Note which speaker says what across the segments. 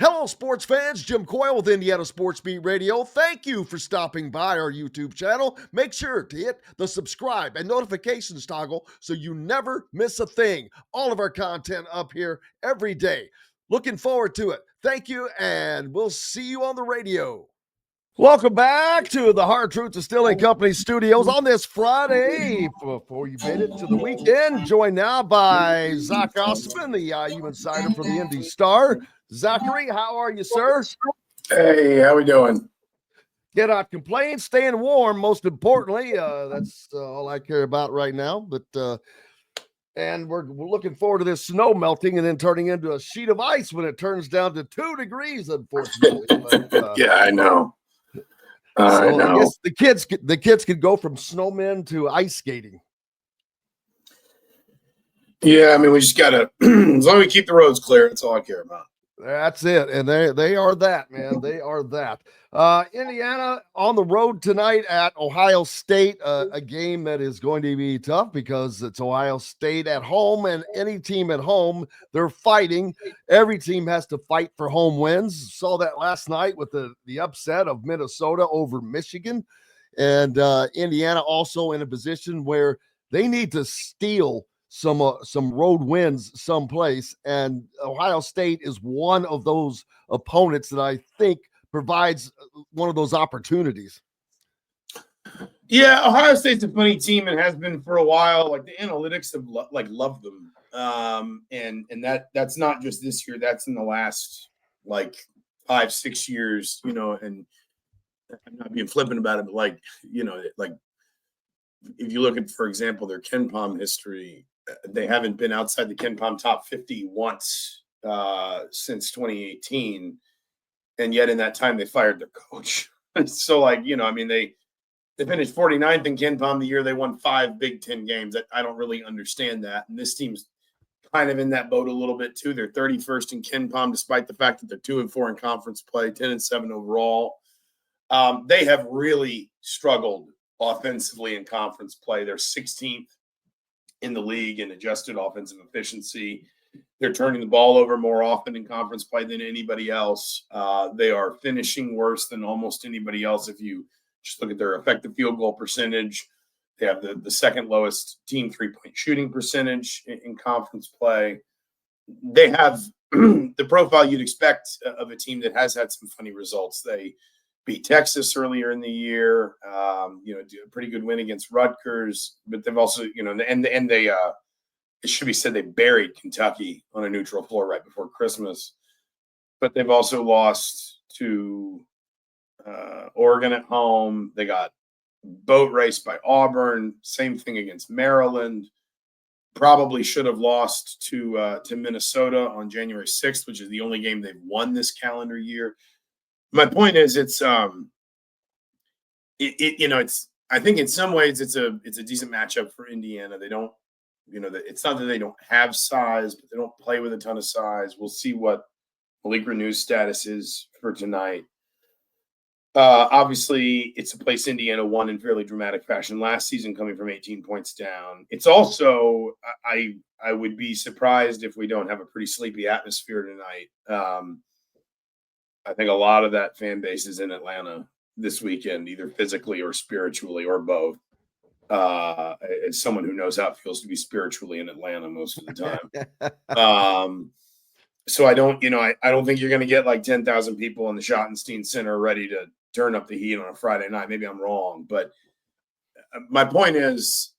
Speaker 1: Hello, sports fans. Jim Coyle with Indiana Sports Beat Radio. Thank you for stopping by our YouTube channel. Make sure to hit the subscribe and notifications toggle so you never miss a thing. All of our content up here every day. Looking forward to it. Thank you, and we'll see you on the radio. Welcome back to the Hard Truth Distilling Company studios on this Friday before you made it to the weekend. Joined now by Zach Osterman, the IU insider for the IndyStar. Zachary, how are you, sir?
Speaker 2: Hey, how we doing?
Speaker 1: Cannot complain, staying warm, most importantly. That's all I care about right now. But and we're looking forward to this snow melting and then turning into a sheet of ice when it turns down to 2 degrees, unfortunately. But,
Speaker 2: yeah, I know.
Speaker 1: I guess the kids could go from snowmen to ice skating.
Speaker 2: Yeah, I mean, we just gotta as long as we keep the roads clear, that's all I care about.
Speaker 1: That's it. And they are that, man. They are that. Indiana on the road tonight at Ohio State, a game that is going to be tough because it's Ohio State at home, and any team at home, they're fighting. Every team has to fight for home wins. Saw that last night with the upset of Minnesota over Michigan. And Indiana also in a position where they need to steal some road wins someplace, and Ohio State is one of those opponents that I think provides one of those opportunities.
Speaker 2: Yeah, Ohio State's a funny team and has been for a while. Like the analytics have loved them, and that's not just this year. That's in the last 5-6 years, And I'm not being flippant about it, but if you look at, for example, their KenPom history. They haven't been outside the KenPom top 50 once since 2018, and yet in that time they fired their coach. So, they finished 49th in KenPom the year they won 5 Big Ten games. I don't really understand that, and this team's kind of in that boat a little bit too. They're 31st in KenPom, despite the fact that they're 2-4 in conference play, 10-7 overall. They have really struggled offensively in conference play. They're 16th in the league in adjusted offensive efficiency. They're turning the ball over more often in conference play than anybody else. They are finishing worse than almost anybody else. If you just look at their effective field goal percentage, they have the second lowest team 3-point shooting percentage in conference play. They have the profile you'd expect of a team that has had some funny results. They beat Texas earlier in the year, do a pretty good win against Rutgers, but they've also, it should be said they buried Kentucky on a neutral floor right before Christmas, but they've also lost to Oregon at home. They got boat raced by Auburn, same thing against Maryland. Probably should have lost to Minnesota on January 6th, which is the only game they've won this calendar year. My point is, it's I think in some ways it's a decent matchup for Indiana. They don't, it's not that they don't have size, but they don't play with a ton of size. We'll see what Malik Renew's status is for tonight. Obviously, it's a place Indiana won in fairly dramatic fashion last season, coming from 18 points down. It's also, I would be surprised if we don't have a pretty sleepy atmosphere tonight. I think a lot of that fan base is in Atlanta this weekend, either physically or spiritually or both. As someone who knows how it feels to be spiritually in Atlanta most of the time. So I don't think you're going to get like 10,000 people in the Schottenstein Center ready to turn up the heat on a Friday night. Maybe I'm wrong, but my point is,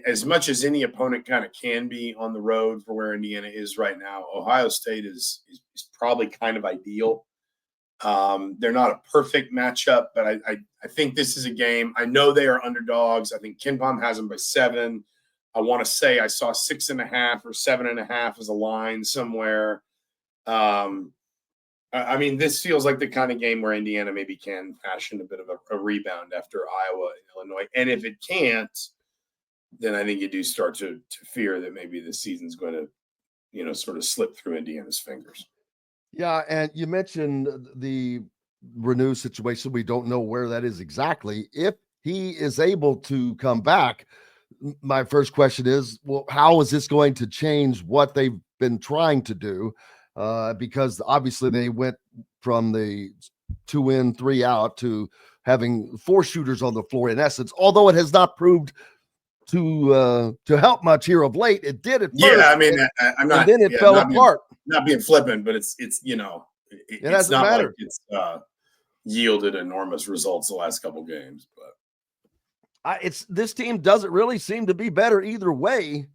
Speaker 2: as much as any opponent kind of can be on the road for where Indiana is right now, Ohio State is probably kind of ideal. They're not a perfect matchup, but I think this is a game. I know they are underdogs. I think KenPom has them by 7. I want to say I saw 6.5 or 7.5 as a line somewhere. This feels like the kind of game where Indiana maybe can fashion a bit of a rebound after Iowa and Illinois. And if it can't, then I think you do start to fear that maybe the season's going to, sort of slip through Indiana's fingers.
Speaker 1: Yeah, and you mentioned the Renew situation. We don't know where that is exactly. If he is able to come back, my first question is, well, how is this going to change what they've been trying to do? because obviously they went from the 2 in, 3 out to having 4 shooters on the floor in essence, although it has not proved to help much here of late. It did at first.
Speaker 2: Yeah, I mean, I'm not.
Speaker 1: And then it fell apart.
Speaker 2: Not being flippant, but it's you know,
Speaker 1: It
Speaker 2: it's
Speaker 1: hasn't
Speaker 2: not
Speaker 1: mattered.
Speaker 2: like it's yielded enormous results the last couple games. But
Speaker 1: this team doesn't really seem to be better either way,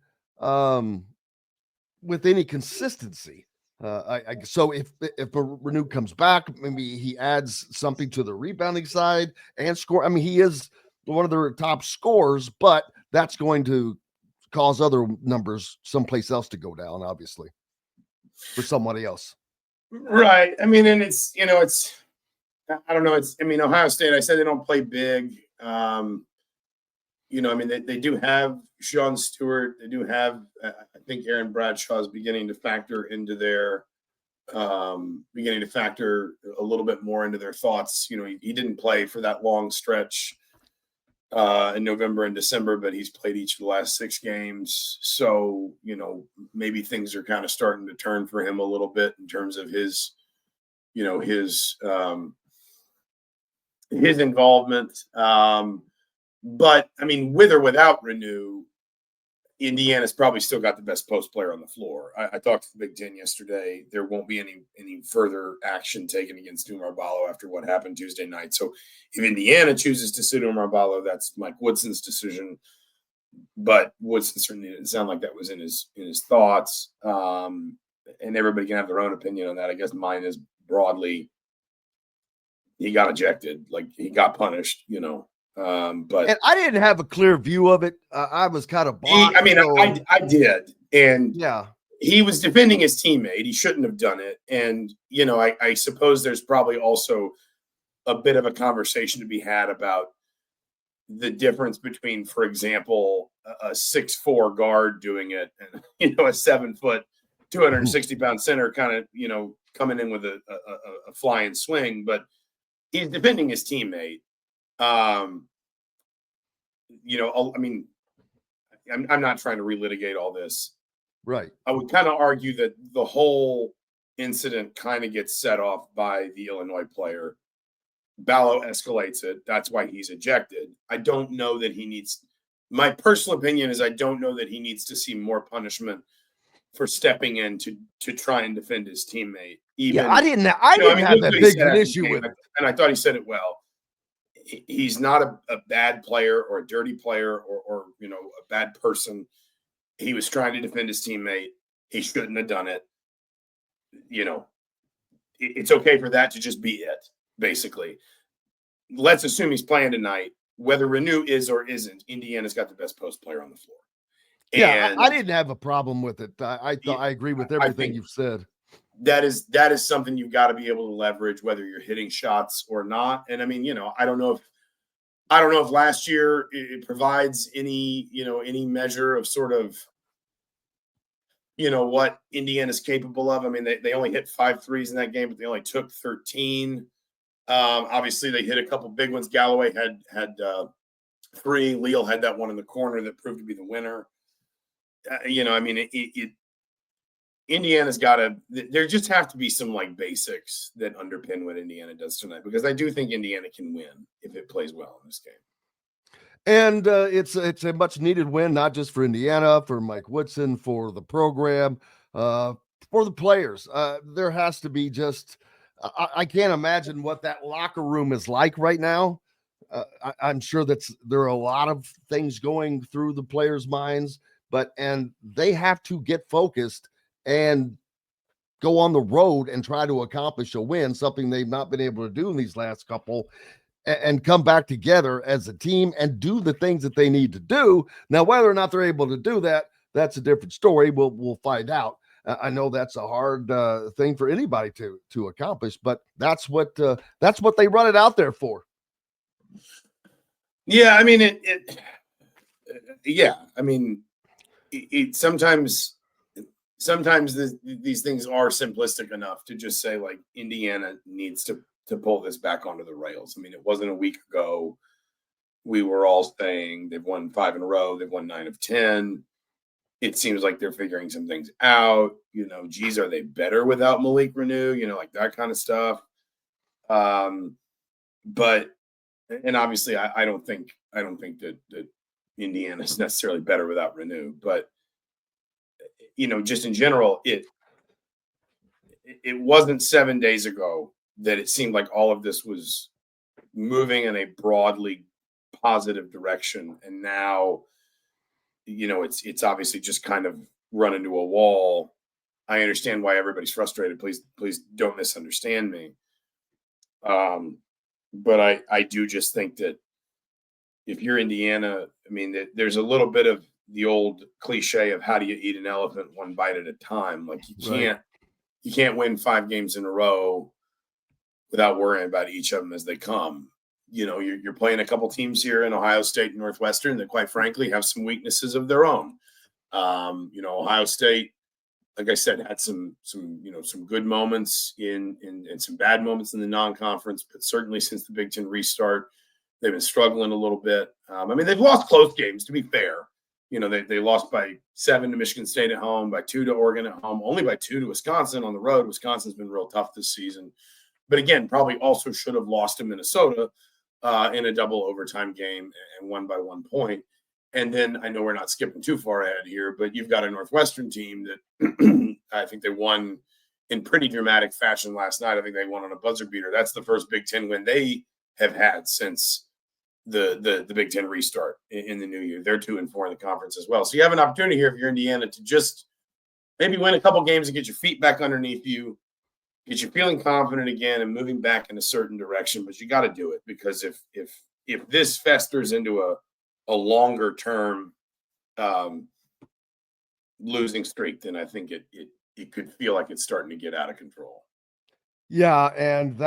Speaker 1: with any consistency. So if Renew comes back, maybe he adds something to the rebounding side and score. I mean, he is one of their top scorers, but that's going to cause other numbers someplace else to go down, obviously, for somebody else.
Speaker 2: Right. I mean, and it's, you know, I don't know. Ohio State, I said they don't play big. You know, I mean, they do have Sean Stewart. They do have, I think Aaron Bradshaw is beginning to factor into their, beginning to factor a little bit more into their thoughts. You know, he didn't play for that long stretch in November and December, but he's played each of the last 6 games. So, you know, maybe things are kind of starting to turn for him a little bit in terms of his, you know, his involvement. But I mean, with or without Renew, Indiana's probably still got the best post player on the floor. I talked to the Big Ten yesterday. There won't be any further action taken against Oumar Ballo after what happened Tuesday night. So if Indiana chooses to sit Oumar Ballo, that's Mike Woodson's decision. But Woodson certainly didn't sound like that was in his thoughts. And everybody can have their own opinion on that. I guess mine is broadly, he got ejected, like he got punished, you know. But
Speaker 1: and I didn't have a clear view of it. I was kind of blind.
Speaker 2: I did, and
Speaker 1: yeah,
Speaker 2: he was defending his teammate. He shouldn't have done it, and you know, I suppose there's probably also a bit of a conversation to be had about the difference between, for example, a 6'4" guard doing it, and you know, a 7 foot, 260-pound center kind of, you know, coming in with a flying swing, but he's defending his teammate. You know, I mean, I'm not trying to relitigate all this.
Speaker 1: Right.
Speaker 2: I would kind of argue that the whole incident kind of gets set off by the Illinois player. Ballo escalates it. That's why he's ejected. I don't know that he needs, my personal opinion is I don't know that he needs to see more punishment for stepping in to try and defend his teammate. Even,
Speaker 1: yeah, I didn't have that big of an issue with it.
Speaker 2: And I thought he said it well. He's not a bad player or a dirty player or you know, a bad person. He was trying to defend his teammate. He shouldn't have done it. You know, it's okay for that to just be it, basically. Let's assume he's playing tonight. Whether Renew is or isn't, Indiana's got the best post player on the floor.
Speaker 1: Yeah, I didn't have a problem with it. I agree with everything you've said.
Speaker 2: That is something you've got to be able to leverage, whether you're hitting shots or not. And I mean, you know, I don't know if last year it provides any, you know, any measure of sort of, you know, what Indiana's capable of. I mean, they only hit 5 threes in that game, but they only took 13. Obviously they hit a couple big ones. Galloway had 3. Leal had that one in the corner that proved to be the winner. You know, I mean, Indiana's got to, there just have to be some like basics that underpin what Indiana does tonight, because I do think Indiana can win if it plays well in this game.
Speaker 1: And it's a much needed win, not just for Indiana, for Mike Woodson, for the program, for the players. There has to be just, I can't imagine what that locker room is like right now. I'm sure there are a lot of things going through the players' minds, and they have to get focused and go on the road and try to accomplish a win, something they've not been able to do in these last couple, and come back together as a team and do the things that they need to do. Now, whether or not they're able to do that, that's a different story. We'll find out. I know that's a hard thing for anybody to accomplish, but that's what they run it out there for.
Speaker 2: Yeah, I mean sometimes these things are simplistic enough to just say like Indiana needs to pull this back onto the rails. I mean, it wasn't a week ago we were all saying they've won 5 in a row, they've won 9 of 10. it seems like they're figuring some things out. Geez, are they better without Malik Renew? Like that kind of stuff. But obviously, I don't think that Indiana is necessarily better without Renew. But just in general, it wasn't 7 days ago that it seemed like all of this was moving in a broadly positive direction, and now it's obviously just kind of run into a wall. I understand why everybody's frustrated. Please don't misunderstand me. But I do just think that if you're Indiana, I mean, there's a little bit of the old cliche of how do you eat an elephant one bite at a time. Like you can't win 5 games in a row without worrying about each of them as they come. You're playing a couple teams here in Ohio State and Northwestern that, quite frankly, have some weaknesses of their own. Ohio State, like I said, had some good moments and some bad moments in the non-conference, but certainly since the Big Ten restart, they've been struggling a little bit. They've lost close games, to be fair. They lost by 7 to Michigan State at home, by 2 to Oregon at home, only by 2 to Wisconsin on the road. Wisconsin's been real tough this season. But again, probably also should have lost to Minnesota in a double overtime game and won by 1 point. And then I know we're not skipping too far ahead here, but you've got a Northwestern team that I think they won in pretty dramatic fashion last night. I think they won on a buzzer beater. That's the first Big Ten win they have had since the Big Ten restart in the new year. They're 2-4 in the conference as well. So you have an opportunity here if you're Indiana to just maybe win a couple games and get your feet back underneath you, get you feeling confident again and moving back in a certain direction. But you got to do it, because if this festers into a longer term losing streak, then I think it could feel like it's starting to get out of control.
Speaker 1: Yeah, and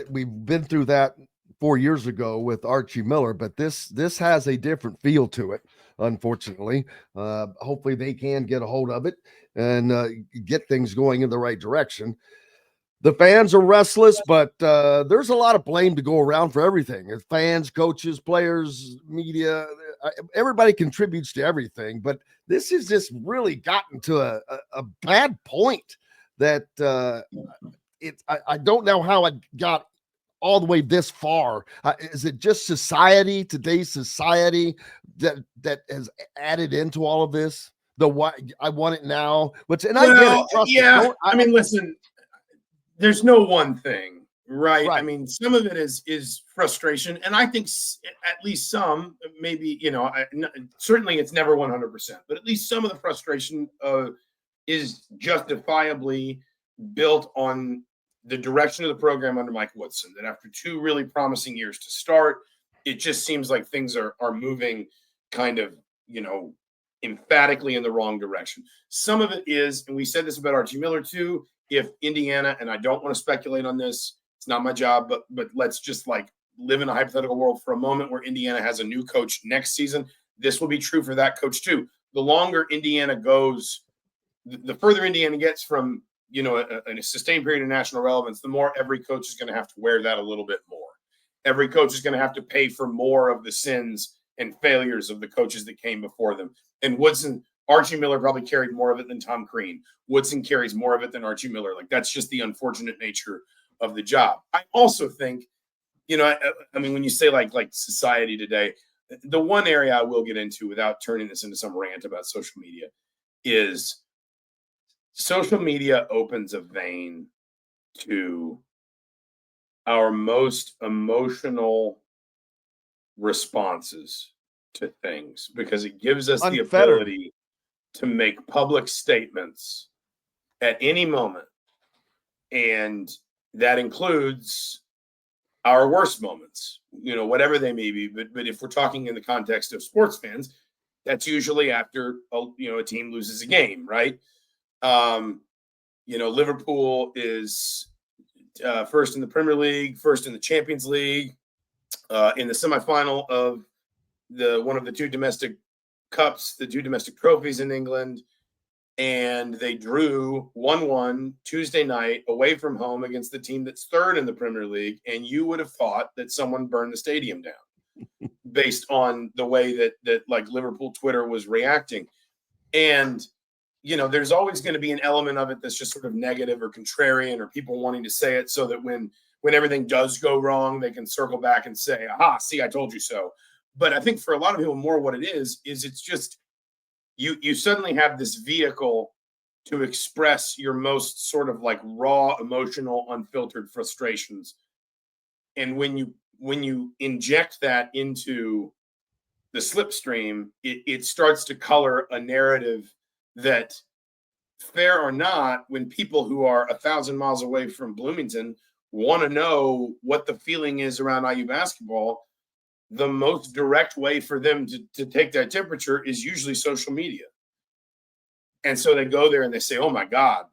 Speaker 1: we've been through that 4 years ago with Archie Miller, but this has a different feel to it, unfortunately. Hopefully they can get a hold of it and get things going in the right direction. The fans are restless, but there's a lot of blame to go around for everything. Fans, coaches, players, media, everybody contributes to everything. But this has just really gotten to a bad point that I don't know how it got all the way this far. Is it just today's society that has added into all of this? Why I want it now, I get it.
Speaker 2: Listen, there's no one thing, right? Some of it is frustration, and I think at least some, maybe, certainly it's never 100%, but at least some of the frustration is justifiably built on the direction of the program under Mike Woodson, that after 2 really promising years to start, it just seems like things are moving kind of, emphatically in the wrong direction. Some of it is, and we said this about Archie Miller too, if Indiana, and I don't want to speculate on this, it's not my job, but let's just live in a hypothetical world for a moment where Indiana has a new coach next season. This will be true for that coach too. The longer Indiana goes, the further Indiana gets from a sustained period of national relevance, the more every coach is going to have to wear that a little bit more. Every coach is going to have to pay for more of the sins and failures of the coaches that came before them. And Archie Miller probably carried more of it than Tom Crean. Woodson carries more of it than Archie Miller. That's just the unfortunate nature of the job. I also think, when you say like society today, the one area I will get into without turning this into some rant about social media is social media opens a vein to our most emotional responses to things, because it gives us the ability to make public statements at any moment. And that includes our worst moments, whatever they may be. But if we're talking in the context of sports fans, that's usually after a team loses a game, right? Liverpool is first in the Premier League, first in the Champions League, in the semifinal of one of the 2 domestic cups, the 2 domestic trophies in England, and they drew 1-1 Tuesday night away from home against the team that's 3rd in the Premier League, and you would have thought that someone burned the stadium down. based on the way that like Liverpool Twitter was reacting. And, there's always going to be an element of it that's just sort of negative or contrarian, or people wanting to say it so that when everything does go wrong, they can circle back and say, aha, see, I told you so. But I think for a lot of people, more what it is it's just you suddenly have this vehicle to express your most sort of like raw, emotional, unfiltered frustrations. And when you inject that into the slipstream, it starts to color a narrative that, fair or not, when people who are 1,000 miles away from Bloomington want to know what the feeling is around IU basketball, the most direct way for them to take that temperature is usually social media. And so they go there and they say, oh my God,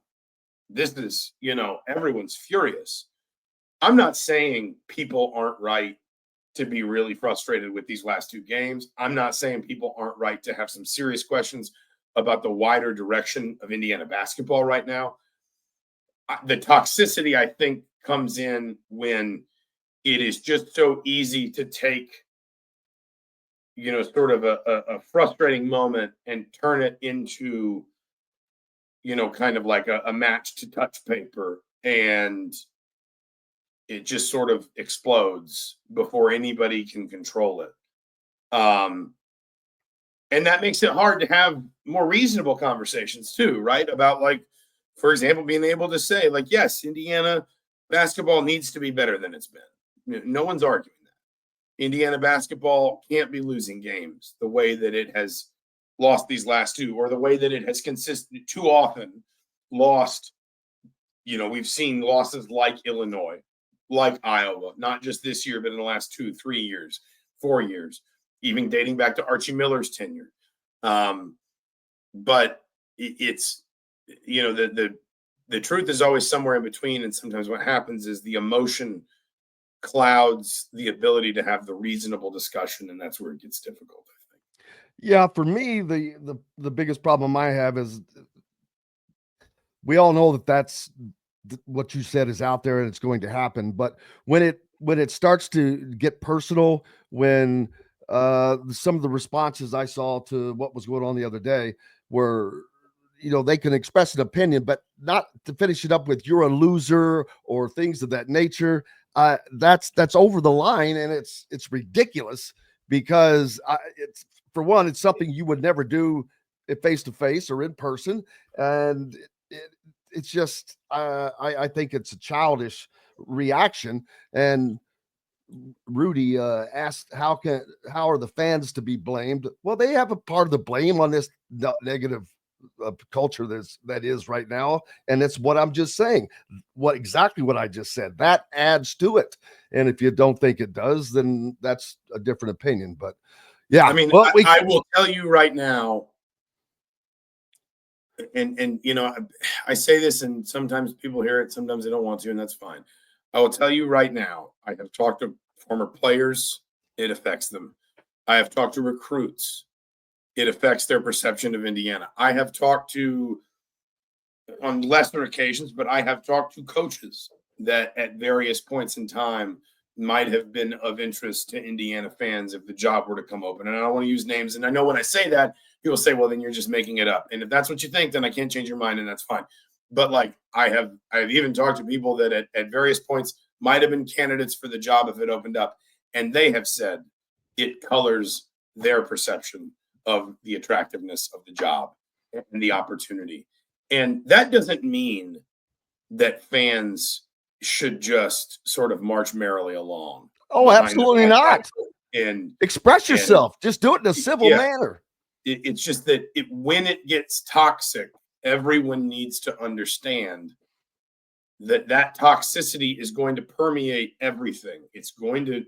Speaker 2: this is, everyone's furious. I'm not saying people aren't right to be really frustrated with these last two games. I'm not saying people aren't right to have some serious questions about the wider direction of Indiana basketball right now. The toxicity, I think, comes in when it is just so easy to take, sort of a frustrating moment and turn it into, kind of like a match to touch paper, and it just sort of explodes before anybody can control it. And that makes it hard to have more reasonable conversations too, right? About, like, for example, being able to say, like, yes, Indiana basketball needs to be better than it's been. No one's arguing that. Indiana basketball can't be losing games the way that it has lost these last two, or the way that it has consistently too often lost. We've seen losses like Illinois, like Iowa, not just this year, but in the last 2, 3 years, 4 years, even dating back to Archie Miller's tenure. But it's, the truth is always somewhere in between. And sometimes what happens is the emotion clouds the ability to have the reasonable discussion. And that's where it gets difficult, I think.
Speaker 1: Yeah. For me, the biggest problem I have is we all know that's what you said is out there and it's going to happen. But when it starts to get personal, when some of the responses I saw to what was going on the other day were, they can express an opinion, but not to finish it up with "you're a loser" or things of that nature. That's over the line, and it's ridiculous, because it's, for one, it's something you would never do face to face or in person, and it's just I think it's a childish reaction. And Rudy asked, how are the fans to be blamed? Well, they have a part of the blame on this negative culture that is right now, and it's what I'm just saying, exactly what I just said. That adds to it, and if you don't think it does, then that's a different opinion. But yeah,
Speaker 2: I mean,
Speaker 1: well,
Speaker 2: I will tell you right now, and I say this, and sometimes people hear it, sometimes they don't want to, and that's fine. I will tell you right now, I have talked to former players. It affects them. I have talked to recruits. It affects their perception of Indiana. I have talked to, on lesser occasions, but I have talked to coaches that at various points in time might have been of interest to Indiana fans if the job were to come open. And I don't want to use names. And I know when I say that, people say, well, then you're just making it up. And if that's what you think, then I can't change your mind, and that's fine. But like, I've even talked to people that at various points might have been candidates for the job if it opened up. And they have said it colors their perception of the attractiveness of the job and the opportunity. And that doesn't mean that fans should just sort of march merrily along.
Speaker 1: Oh, absolutely not.
Speaker 2: And
Speaker 1: express yourself. Just do it in a civil manner.
Speaker 2: It's just that when it gets toxic, everyone needs to understand that toxicity is going to permeate everything. It's going to,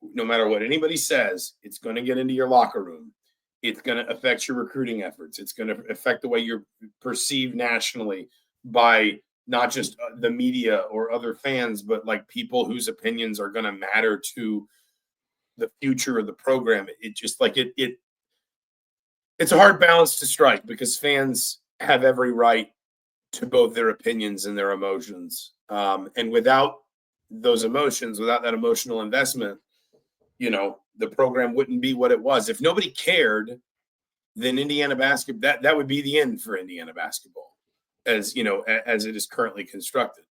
Speaker 2: no matter what anybody says, it's going to get into your locker room. It's going to affect your recruiting efforts. It's going to affect the way you're perceived nationally by not just the media or other fans, but like people whose opinions are going to matter to the future of the program. It just like it's a hard balance to strike, because fans have every right to both their opinions and their emotions. And without those emotions, without that emotional investment, the program wouldn't be what it was. If nobody cared, then Indiana basketball, that would be the end for Indiana basketball, as as it is currently constructed.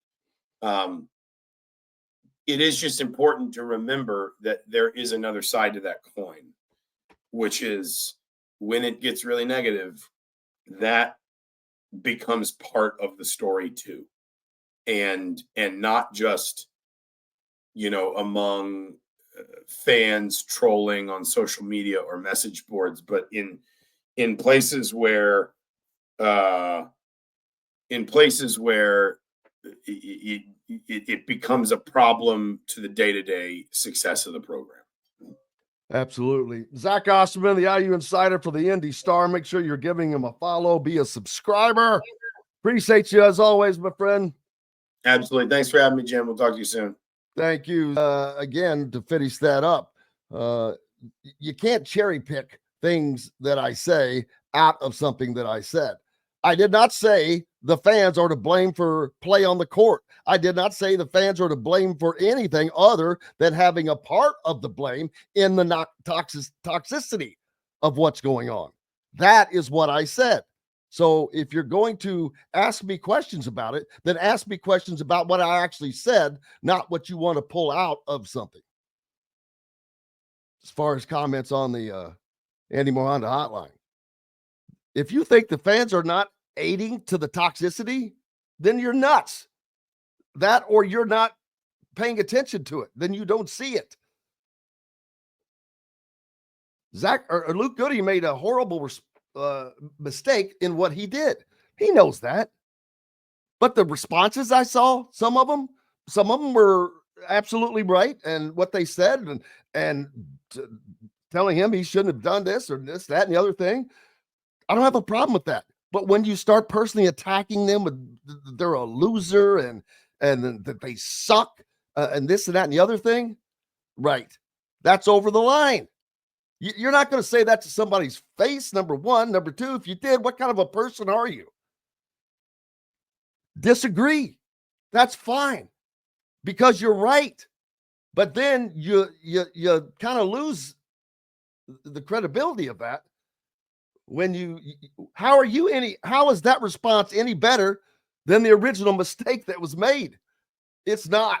Speaker 2: It is just important to remember that there is another side to that coin, which is when it gets really negative, that becomes part of the story too. And not just, among fans trolling on social media or message boards, but in places where it becomes a problem to the day-to-day success of the program.
Speaker 1: Absolutely. Zach Osterman, the IU Insider for the IndyStar. Make sure you're giving him a follow. Be a subscriber. Appreciate you as always, my friend.
Speaker 2: Absolutely. Thanks for having me, Jim. We'll talk to you soon.
Speaker 1: Thank you. Again, to finish that up, you can't cherry pick things that I say out of something that I said. I did not say the fans are to blame for play on the court. I did not say the fans are to blame for anything other than having a part of the blame in the toxicity of what's going on. That is what I said. So if you're going to ask me questions about it, then ask me questions about what I actually said, not what you want to pull out of something. As far as comments on the Andy Mohanda hotline. If you think the fans are not aiding to the toxicity, then you're nuts. That, or you're not paying attention to it. Then you don't see it. Luke Goody made a horrible mistake in what he did. He knows that. But the responses I saw, some of them were absolutely right, and what they said, and telling him he shouldn't have done this or this, that, and the other thing. I don't have a problem with that. But when you start personally attacking them with they're a loser and that they suck and this and that and the other thing, right? That's over the line. You're not going to say that to somebody's face, number one. Number two, if you did, what kind of a person are you? Disagree. That's fine because you're right. But then you kind of lose the credibility of that. When how is that response any better than the original mistake that was made? It's not.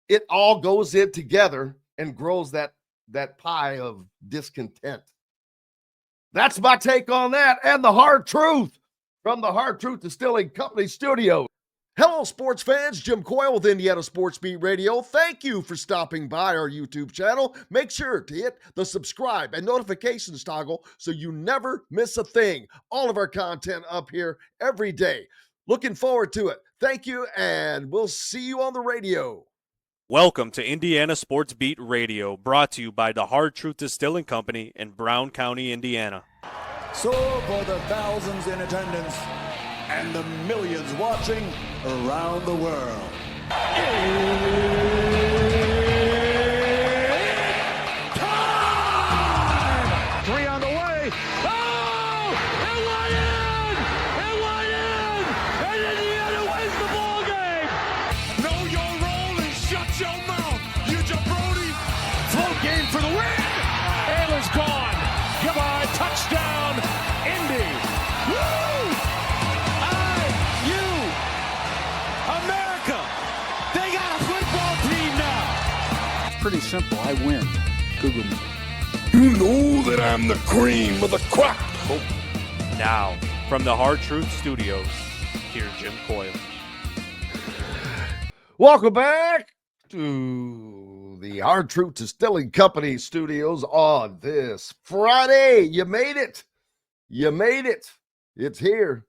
Speaker 1: It all goes in together and grows that pie of discontent. That's my take on that and the hard truth from the Hard Truth Distilling Company studio. Hello, sports fans. Jim Coyle with Indiana Sports Beat Radio. Thank you for stopping by our YouTube channel. Make sure to hit the subscribe and notifications toggle so you never miss a thing. All of our content up here every day. Looking forward to it. Thank you, and we'll see you on the radio.
Speaker 3: Welcome to Indiana Sports Beat Radio, brought to you by the Hard Truth Distilling Company in Brown County, Indiana.
Speaker 4: So for the thousands in attendance and the millions watching around the world, it's time! 3 on the way. Oh! It went in! It went in! And Indiana wins the ball game! Know your role and shut your mouth, you jabroni! Float game for the win! Ayler's gone! Come on, touchdown, Indy! Woo! America! They got a football team now!
Speaker 5: It's pretty simple. I win. Google me.
Speaker 6: You know that I'm the cream of the crop.
Speaker 3: Now, from the Hard Truth Studios, here's Jim Coyle.
Speaker 1: Welcome back to the Hard Truth Distilling Company studios on this Friday. You made it. You made it. It's here.